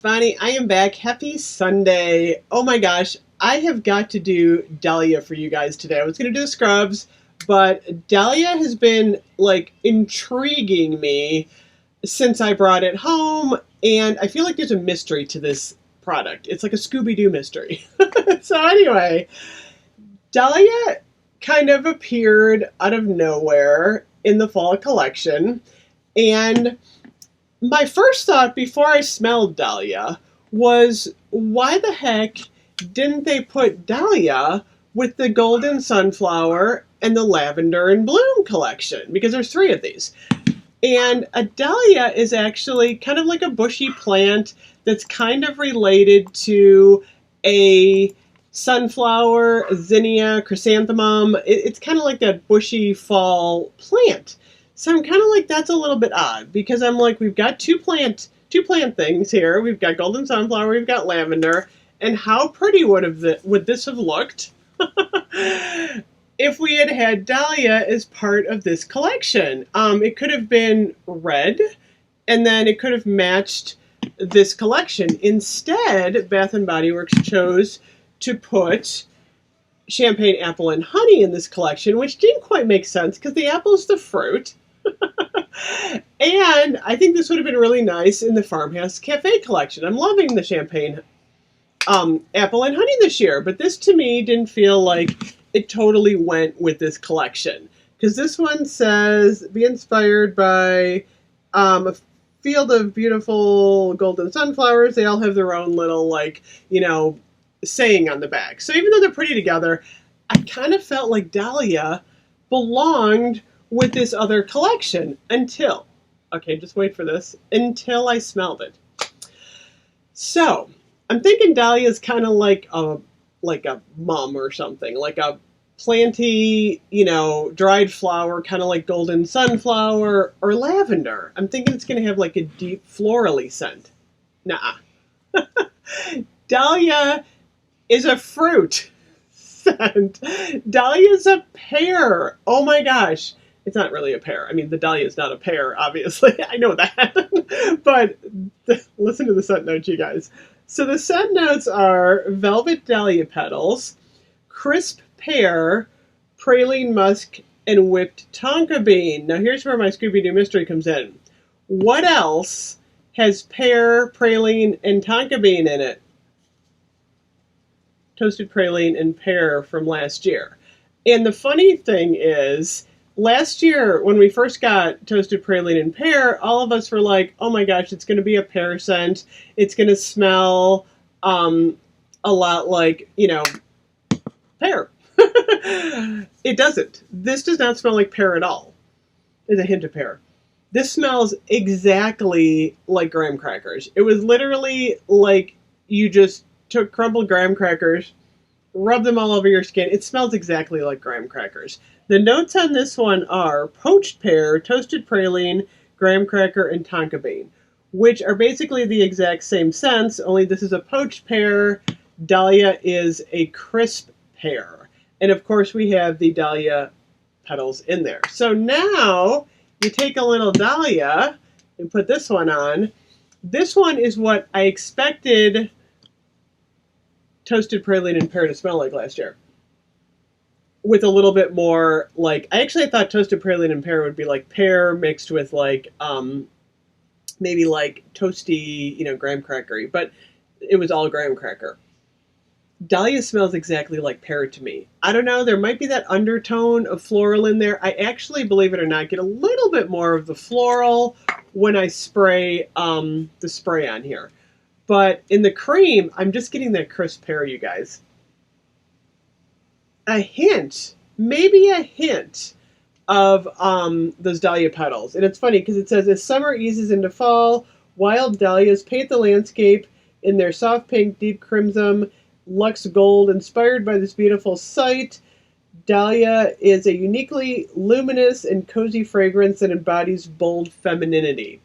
Bonnie, I am back. Happy Sunday. Oh my gosh, I have got to do Dahlia for you guys today. I was going to do scrubs, but Dahlia has been like intriguing me since I brought it home, and I feel like there's a mystery to this product. It's like a Scooby-Doo mystery. So anyway, Dahlia kind of appeared out of nowhere in the fall collection, and my first thought before I smelled Dahlia was, why the heck didn't they put Dahlia with the golden sunflower and the lavender and bloom collection? Because there's three of these. And a dahlia is actually kind of like a bushy plant that's kind of related to a sunflower, zinnia, chrysanthemum. It's kind of like that bushy fall plant. So I'm kind of like, that's a little bit odd, because I'm like, we've got two plant things here. We've got golden sunflower, we've got lavender, and how pretty would this have looked if we had had Dahlia as part of this collection? It could have been red, and then it could have matched this collection. Instead, Bath & Body Works chose to put champagne apple and honey in this collection, which didn't quite make sense because the apple's the fruit. And I think this would have been really nice in the Farmhouse Cafe collection. I'm loving the champagne apple and honey this year, but this to me didn't feel like it totally went with this collection, because this one says, be inspired by a field of beautiful golden sunflowers. They all have their own little, like, saying on the back. So even though they're pretty together, I kind of felt like Dahlia belonged with this other collection until I smelled it. So I'm thinking Dahlia is kind of like a mum or something, like a planty, dried flower, kind of like golden sunflower or lavender. I'm thinking it's going to have like a deep florally scent. Nah. Dahlia is a fruit scent. Dahlia is a pear. Oh my gosh. It's not really a pear. I mean, the dahlia is not a pear, obviously. I know that. But listen to the scent notes, you guys. So the scent notes are velvet dahlia petals, crisp pear, praline musk, and whipped tonka bean. Now here's where my Scooby-Doo mystery comes in. What else has pear, praline, and tonka bean in it? Toasted praline and pear from last year. And the funny thing is, last year, when we first got toasted praline and pear, all of us were like, oh my gosh, it's going to be a pear scent. It's going to smell a lot like, pear. It doesn't. This does not smell like pear at all. There's a hint of pear. This smells exactly like graham crackers. It was literally like you just took crumbled graham crackers, rubbed them all over your skin. It smells exactly like graham crackers. The notes on this one are poached pear, toasted praline, graham cracker, and tonka bean, which are basically the exact same scents, only this is a poached pear. Dahlia is a crisp pear. And of course we have the dahlia petals in there. So now you take a little dahlia and put this one on. This one is what I expected toasted praline and pear to smell like last year, with a little bit more, like, I thought toasted praline and pear would be like pear mixed with like maybe like toasty, graham crackery, but it was all graham cracker. Dahlia smells exactly like pear to me. I don't know, there might be that undertone of floral in there. I actually, believe it or not, get a little bit more of the floral when I spray the spray on here. But in the cream, I'm just getting that crisp pear, you guys. A hint, maybe a hint of those dahlia petals. And it's funny because it says, as summer eases into fall, wild dahlias paint the landscape in their soft pink, deep crimson, luxe gold. Inspired by this beautiful sight, Dahlia is a uniquely luminous and cozy fragrance that embodies bold femininity.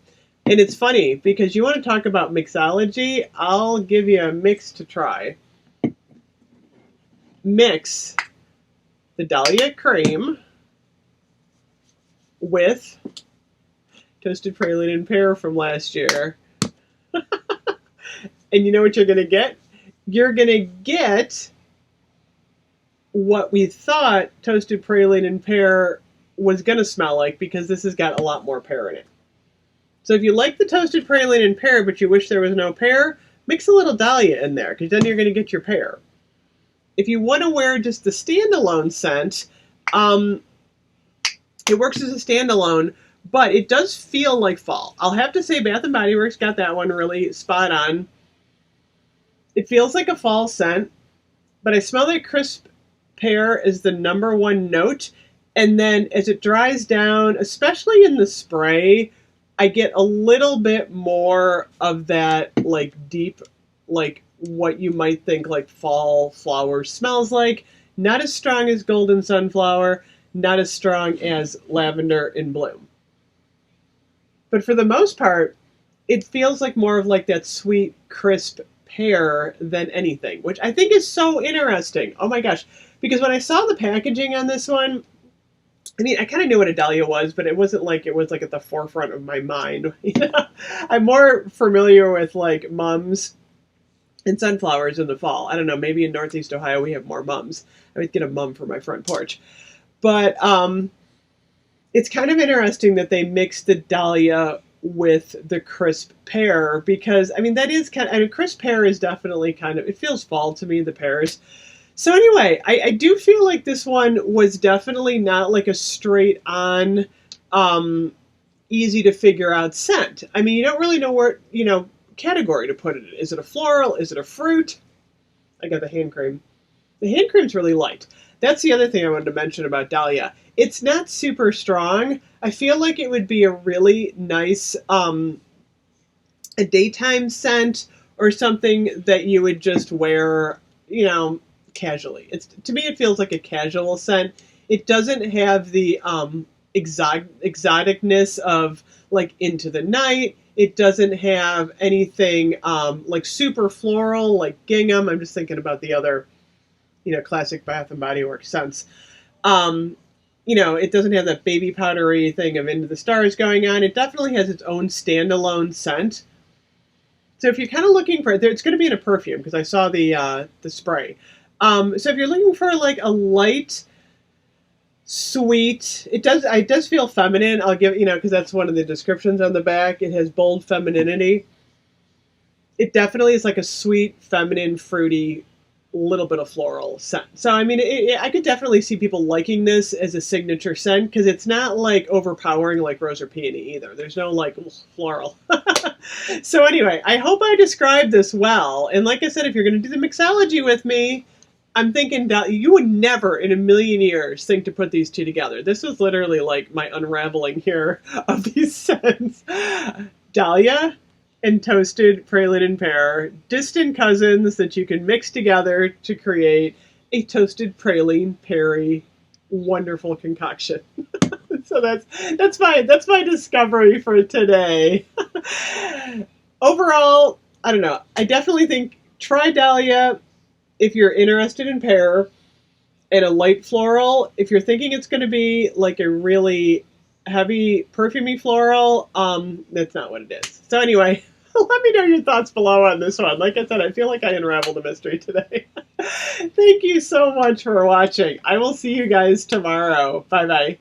And it's funny because you want to talk about mixology, I'll give you a mix to try. Mix the Dahlia cream with toasted praline and pear from last year. And you know what you're going to get? You're going to get what we thought toasted praline and pear was going to smell like, because this has got a lot more pear in it. So if you like the toasted praline and pear, but you wish there was no pear, mix a little Dahlia in there, because then you're going to get your pear. If you want to wear just the standalone scent, it works as a standalone, but it does feel like fall. I'll have to say Bath & Body Works got that one really spot on. It feels like a fall scent, but I smell that crisp pear is the number one note. And then as it dries down, especially in the spray, I get a little bit more of that like deep, like what you might think like fall flower smells like. Not as strong as golden sunflower, not as strong as lavender in bloom. But for the most part, it feels like more of like that sweet, crisp pear than anything, which I think is so interesting. Oh my gosh. Because when I saw the packaging on this one, I mean, I kind of knew what a dahlia was, but it wasn't like it was like at the forefront of my mind. I'm more familiar with like mums and sunflowers in the fall. I don't know, maybe in Northeast Ohio we have more mums. I would get a mum for my front porch. But it's kind of interesting that they mix the dahlia with the crisp pear, because I mean that is kind of, I mean, crisp pear is definitely kind of, it feels fall to me, the pears. So anyway, I do feel like this one was definitely not like a straight on easy to figure out scent. I mean, you don't really know where, you know, category to put it in. Is it a floral? Is it a fruit? I got the hand cream. The hand cream's really light. That's the other thing I wanted to mention about Dahlia. It's not super strong. I feel like it would be a really nice a daytime scent, or something that you would just wear, you know, casually. It's, to me, it feels like a casual scent. It doesn't have the exoticness of like Into the Night. It doesn't have anything like super floral like gingham. I'm just thinking about the other, you know, classic Bath and Body Works scents. You know, it doesn't have that baby powdery thing of Into the Stars going on. It definitely has its own standalone scent. So if you're kind of looking for it, it's going to be in a perfume, because I saw the spray. So if you're looking for like a light, sweet, it does feel feminine. I'll give, you know, because that's one of the descriptions on the back. It has bold femininity. It definitely is like a sweet, feminine, fruity, little bit of floral scent. So I mean, I could definitely see people liking this as a signature scent, because it's not like overpowering like rose or peony either. There's no like floral. So anyway, I hope I described this well. And like I said, if you're going to do the mixology with me, I'm thinking you would never in a million years think to put these two together. This was literally like my unraveling here of these scents. Dahlia and toasted praline and pear, distant cousins that you can mix together to create a toasted praline perry wonderful concoction. So that's my discovery for today. Overall, I don't know. I definitely think try Dahlia if you're interested in pear, and a light floral. If you're thinking it's going to be like a really heavy perfumey floral, that's not what it is. So anyway, let me know your thoughts below on this one. Like I said, I feel like I unraveled the mystery today. Thank you so much for watching. I will see you guys tomorrow. Bye-bye.